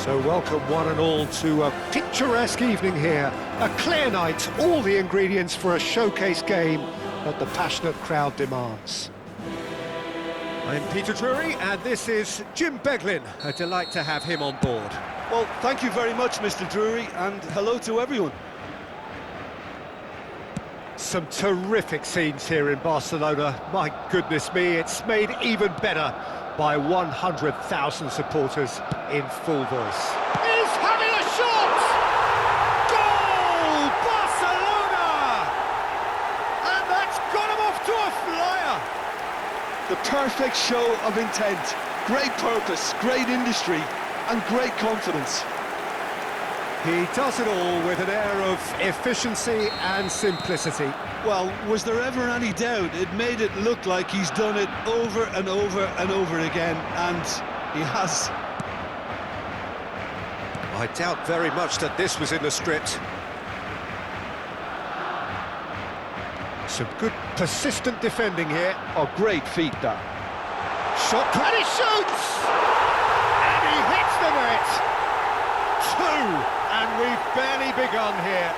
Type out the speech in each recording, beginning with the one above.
So welcome one and all to a picturesque evening here. A clear night, all the ingredients for a showcase game that the passionate crowd demands. I'm Peter Drury and this is Jim Beglin. A delight to have him on board. Well, thank you very much, Mr. Drury, and hello to everyone. Some terrific scenes here in Barcelona. My goodness me, it's made even better by 100,000 supporters in full voice. He's having a shot! Goal! Barcelona! And that's got him off to a flyer! The perfect show of intent, great purpose, great industry, and great confidence. He does it all with an air of efficiency and simplicity. Well, was there ever any doubt? It made it look like he's done it over and over and over again, and he has. I doubt very much that this was in the script. Some good, persistent defending here. Oh, great feat, that. Shot, and he shoots! And he hits the net! Two! And we've barely begun here.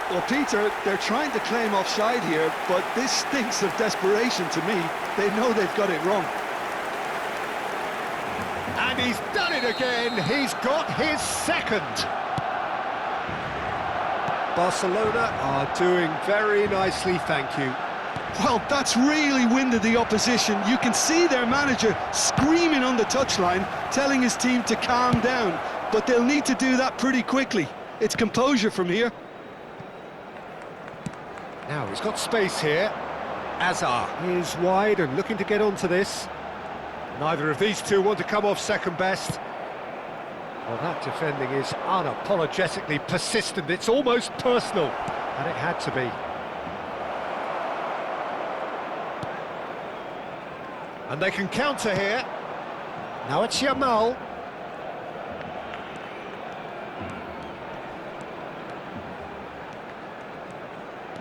Well, Peter, they're trying to claim offside here, but this stinks of desperation to me. They know they've got it wrong. And he's done it again. He's got his second. Barcelona are doing very nicely, thank you. Well, that's really winded the opposition. You can see their manager screaming on the touchline, telling his team to calm down. But they'll need to do that pretty quickly. It's composure from here. Now, he's got space here. Azar is wide and looking to get onto this. Neither of these two want to come off second best. Well, that defending is unapologetically persistent. It's almost personal, and it had to be. And they can counter here. Now it's Yamal.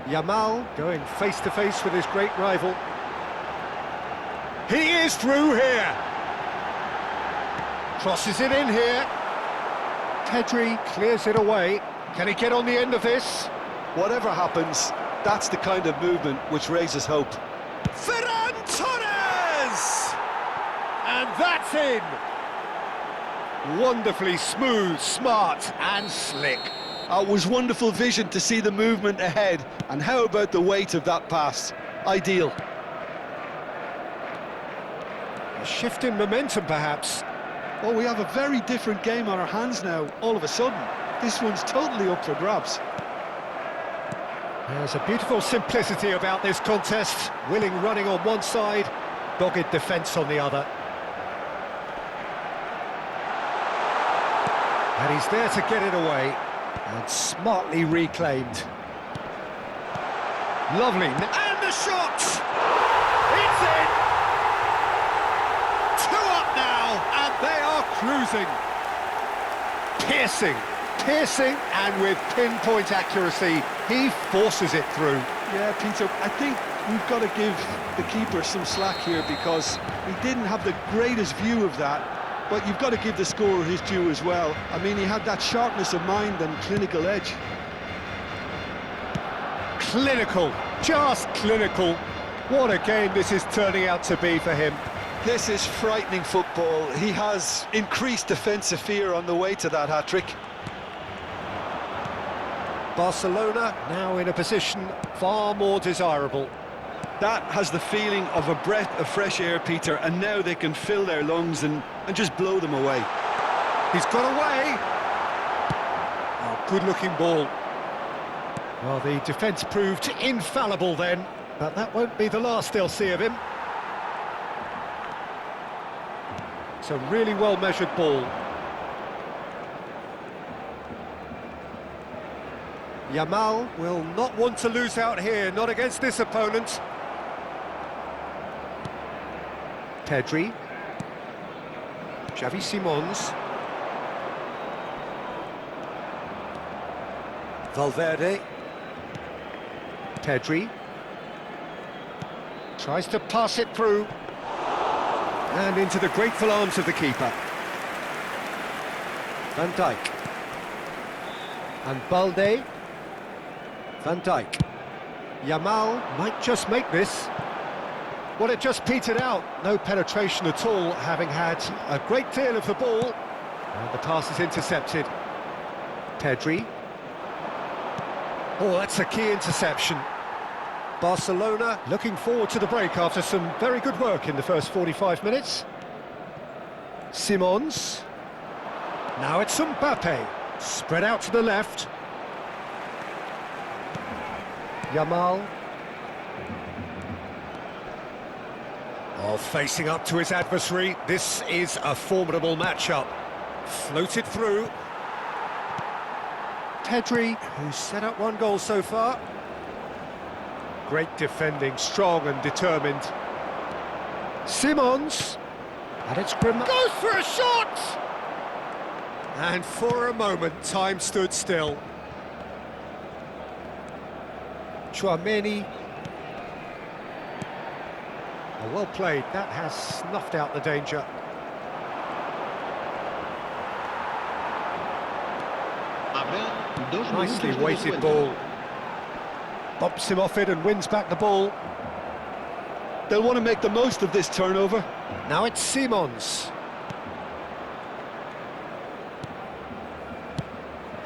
Yamal going face-to-face with his great rival. He is through here. Crosses it in here. Pedri clears it away. Can he get on the end of this? Whatever happens, that's the kind of movement which raises hope. Ferran Torres! And that's in. Wonderfully smooth, smart and slick. It was wonderful vision to see the movement ahead, and how about the weight of that pass? Ideal. A shift in momentum, perhaps. Well, we have a very different game on our hands now, all of a sudden. This one's totally up for grabs. There's a beautiful simplicity about this contest. Willing running on one side, dogged defence on the other. And he's there to get it away. And smartly reclaimed. Lovely. And the shot! It's in! 2 up now, and they are cruising. Piercing, and with pinpoint accuracy, he forces it through. Yeah, Peter, I think we've got to give the keeper some slack here because he didn't have the greatest view of that. But you've got to give the scorer his due as well. I mean, he had that sharpness of mind and clinical edge. Clinical, just clinical. What a game this is turning out to be for him. This is frightening football. He has increased defensive fear on the way to that hat-trick. Barcelona now in a position far more desirable. That has the feeling of a breath of fresh air, Peter, and now they can fill their lungs and just blow them away. He's got away. Oh, good-looking ball. Well, the defence proved infallible then, but that won't be the last they'll see of him. It's a really well-measured ball. Yamal will not want to lose out here, not against this opponent. Pedri. Xavi Simons. Valverde. Pedri. Tries to pass it through. And into the grateful arms of the keeper. Van Dijk. And Balde. Van Dijk. Yamal might just make this. Well, it just petered out. No penetration at all, having had a great deal of the ball. And the pass is intercepted. Pedri. Oh, that's a key interception. Barcelona looking forward to the break after some very good work in the first 45 minutes. Simons. Now it's Mbappe. Spread out to the left. Yamal. Oh, facing up to his adversary. This is a formidable matchup. Floated through. Pedri, who's set up one goal so far. Great defending, strong and determined. Simons. And it's Grimaldo. Goes for a shot! And for a moment, time stood still. Tchouaméni. Oh, well played, that has snuffed out the danger. Nicely weighted ball. Bumps him off it and wins back the ball. They'll want to make the most of this turnover. Now it's Simons.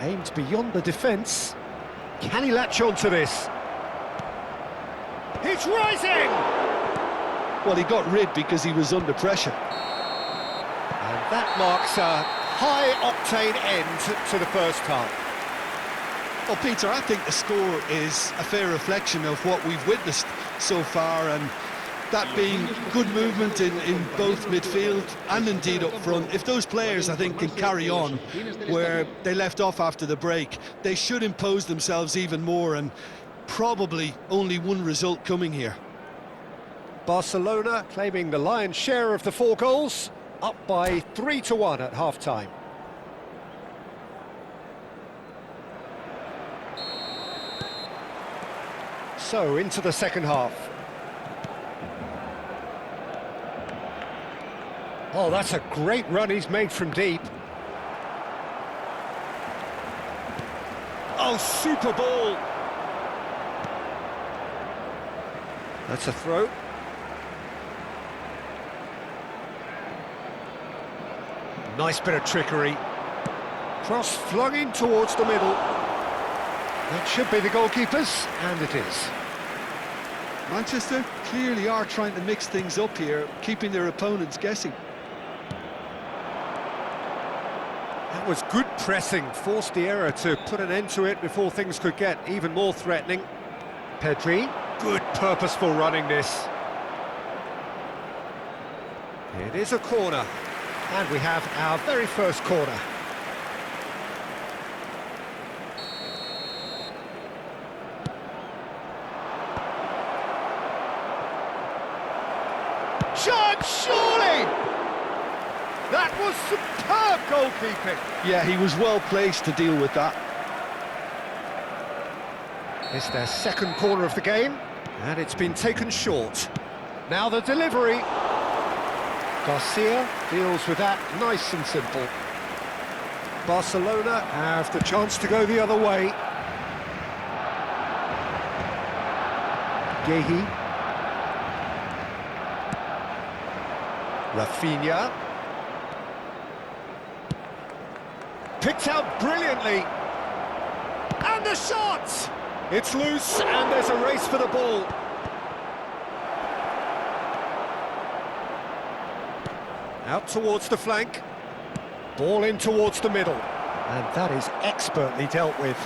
Aimed beyond the defence. Can he latch on to this? He's rising! Well, he got rid because he was under pressure. And that marks a high-octane end to the first half. Well, Peter, I think the score is a fair reflection of what we've witnessed so far, and that being good movement in both midfield and indeed up front. If those players, I think, can carry on where they left off after the break, they should impose themselves even more, and probably only one result coming here. Barcelona claiming the lion's share of the 4 goals, up by 3-1 at half-time. So, into the second half. Oh, that's a great run he's made from deep. Oh, super ball! That's a throw. Nice bit of trickery. Cross flung in towards the middle. That should be the goalkeepers, and it is. Manchester clearly are trying to mix things up here, keeping their opponents guessing. That was good pressing, forced the error to put an end to it before things could get even more threatening. Pedri, good purposeful running this. It is a corner, and we have our very first corner. Shot, surely! That was superb goalkeeping. Yeah, he was well placed to deal with that. It's their second corner of the game, and it's been taken short. Now the delivery. Garcia deals with that nice and simple. Barcelona have the chance to go the other way. Guehi. Rafinha. Picked out brilliantly. And the shot! It's loose, and there's a race for the ball. Out towards the flank. Ball in towards the middle. And that is expertly dealt with.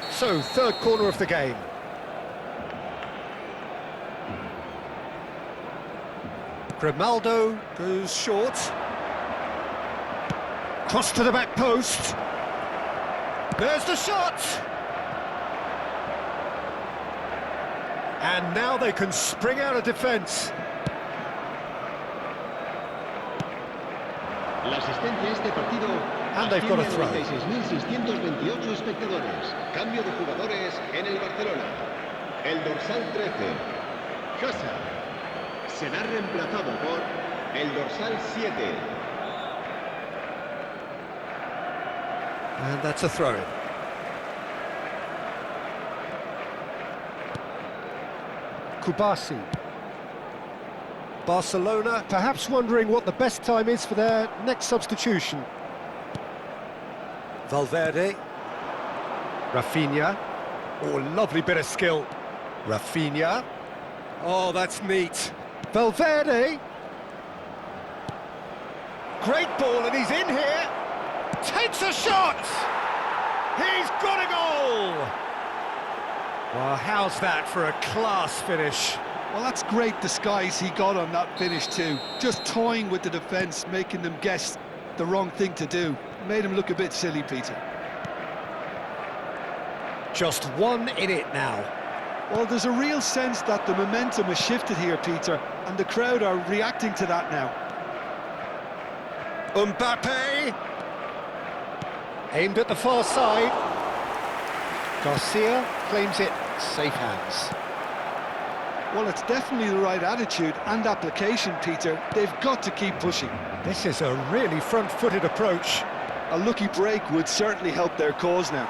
So, third corner of the game. Grimaldo goes short. Cross to the back post. There's the shot! And now they can spring out of defence. La asistencia a este partido. And they've got a throw. 96.628 espectadores. Cambio de jugadores en el Barcelona. El dorsal 13, Hazard, será reemplazado por el dorsal 7. And that's a throw-in. Kubasi. Barcelona perhaps wondering what the best time is for their next substitution. Valverde. Rafinha. Oh, lovely bit of skill. Rafinha. Oh, that's neat. Valverde. Great ball, and he's in here. Takes a shot! He's got a goal! Well, how's that for a class finish? Well, that's great disguise he got on that finish too. Just toying with the defence, making them guess the wrong thing to do. Made him look a bit silly, Peter. Just 1 in it now. Well, there's a real sense that the momentum has shifted here, Peter, and the crowd are reacting to that now. Mbappe! Aimed at the far side. Garcia claims it, safe hands. Well, it's definitely the right attitude and application, Peter. They've got to keep pushing. This is a really front-footed approach. A lucky break would certainly help their cause now.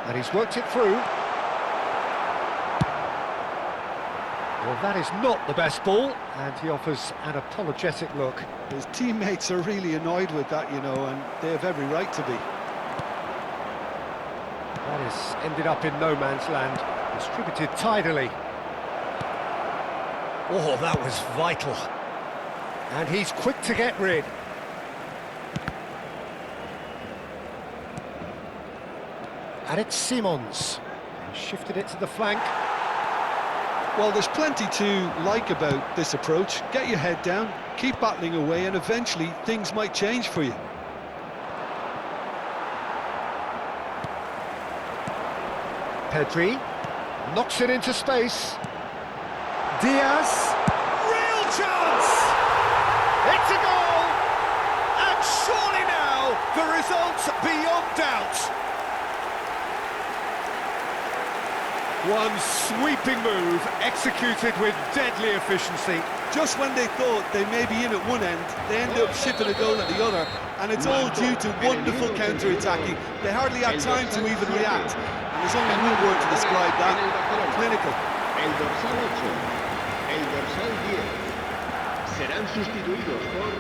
And he's worked it through. Well, that is not the best ball, and he offers an apologetic look. His teammates are really annoyed with that, you know, and they have every right to be. That has ended up in no man's land, distributed tidily. Oh, that was vital. And he's quick to get rid. And it's Simons. He shifted it to the flank. Well, there's plenty to like about this approach. Get your head down, keep battling away, and eventually things might change for you. Pedri knocks it into space. Diaz. Real chance! It's a goal! And surely now, the result's beyond doubt. One sweeping move, executed with deadly efficiency. Just when they thought they may be in at one end, they end up shipping a goal at the other, and it's all due to wonderful counter-attacking. They hardly had time to even react, and there's only one word to describe that: clinical. El dorsal 8, el dorsal 10. Serán sustituidos por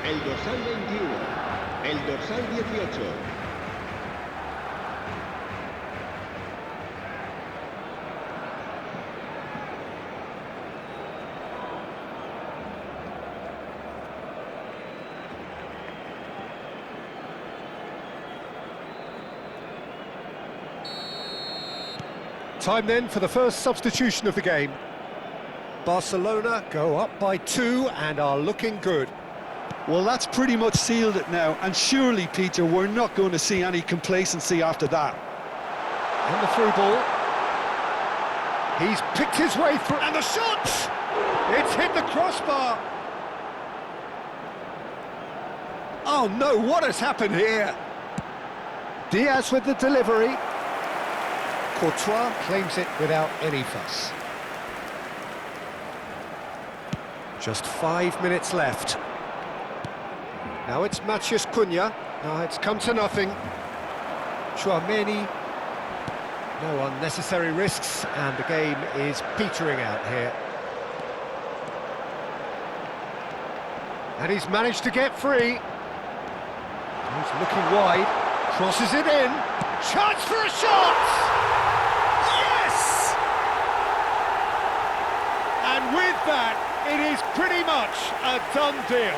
el dorsal 21, el dorsal 18. Time then for the first substitution of the game. Barcelona go up by 2 and are looking good. Well, that's pretty much sealed it now, and surely, Peter, we're not going to see any complacency after that. And the through ball. He's picked his way through, and the shot! It's hit the crossbar. Oh no, what has happened here? Diaz with the delivery. Courtois claims it without any fuss. Just 5 minutes left. Now it's Matheus Cunha. It's come to nothing. Tchouaméni. No unnecessary risks, and the game is petering out here. And he's managed to get free. He's looking wide. Crosses it in. Chance for a shot! And with that, it is pretty much a done deal.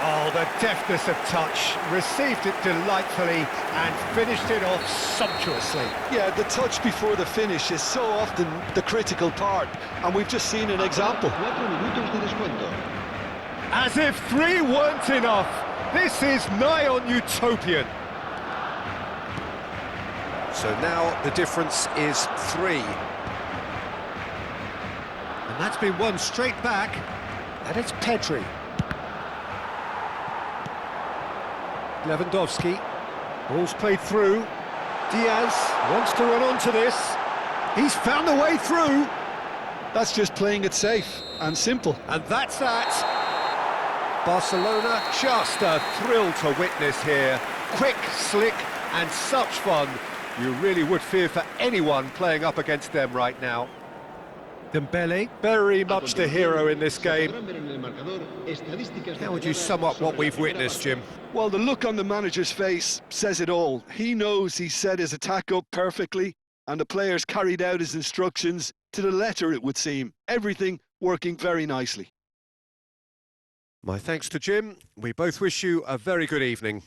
Oh, the deftness of touch, received it delightfully and finished it off sumptuously. Yeah, the touch before the finish is so often the critical part, and we've just seen an example. 4 minutos de descuento. As if 3 weren't enough, this is nigh on utopian. So now the difference is 3. And that's been won straight back, and it's Pedri. Lewandowski, ball's played through. Diaz wants to run onto this. He's found a way through. That's just playing it safe and simple. And that's that. Barcelona, just a thrill to witness here. Quick, slick, and such fun. You really would fear for anyone playing up against them right now. Dembele, very much the hero in this game. How would you sum up what we've witnessed, Jim? Well, the look on the manager's face says it all. He knows he set his attack up perfectly, and the players carried out his instructions to the letter, it would seem. Everything working very nicely. My thanks to Jim. We both wish you a very good evening.